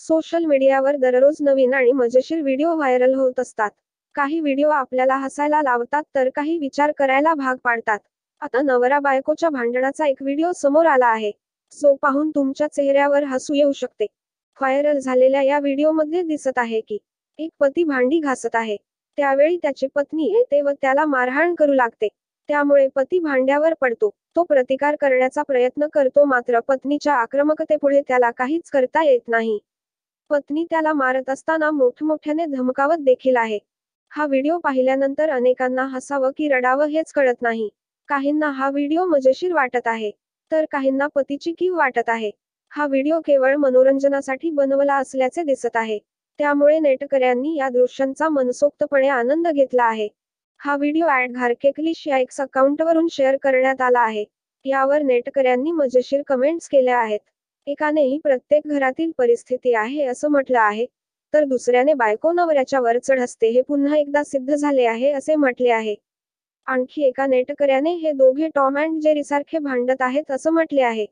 Social मीडियावर दररोज नवीन आणि मजेशीर व्हिडिओ व्हायरल होत असतात. काही व्हिडिओ आपल्याला हसायला लावतात तर काही विचार करायला भाग पाडतात. आता नवरा बायकोच्या भांडणाचा एक व्हिडिओ समोर आला आहे, जो पाहून तुमच्या चेहऱ्यावर हसू येऊ शकते. व्हायरल झालेल्या या व्हिडिओमध्ये दिसत आहे की एक पती भांडी घासत आहे. त्यावेळी त्याची पत्नी येते व त्याला मारहाण करू लागते. त्यामुळे पती भांड्यावर पडतो. तो प्रतिकार करण्याचा प्रयत्न करतो, मात्र पत्नीच्या आक्रमकतेपुढे त्याला काहीच करता येत नाही. पत्नी त्याला मारत असताना मोठमोठ्याने धमकावत देखील आहे. हा व्हिडिओ पाहिल्यानंतर अनेकांना हसावं की रडावं हेच कळत नाही. काहींना हा व्हिडिओ मजेशीर वाटत आहे, तर काहींना पतीची कीव वाटत आहे. हा व्हिडिओ केवळ मनोरंजनासाठी बनवला असल्याचे दिसत आहे. त्यामुळे नेटकऱ्यांनी या दृश्यांचा मनसोक्तपणे आनंद घेतला आहे. हा व्हिडिओ @घारकेकलिश या एक्स अकाउंटवरून शेअर करण्यात आला आहे. यावर नेटकऱ्यांनी मजेशीर कमेंट्स केल्या आहेत. एकानेही प्रत्येक घरातील परिस्थिती आहे असं म्हटलं आहे, तर दुसऱ्याने बायको नवऱ्याच्या वर चढ असते हे पुन्हा एकदा सिद्ध झाले आहे असे म्हटले आहे. आणखी एका नेटकऱ्याने हे दोघे टॉम अँड जेरीसारखे भांडत आहेत असं म्हटले आहे.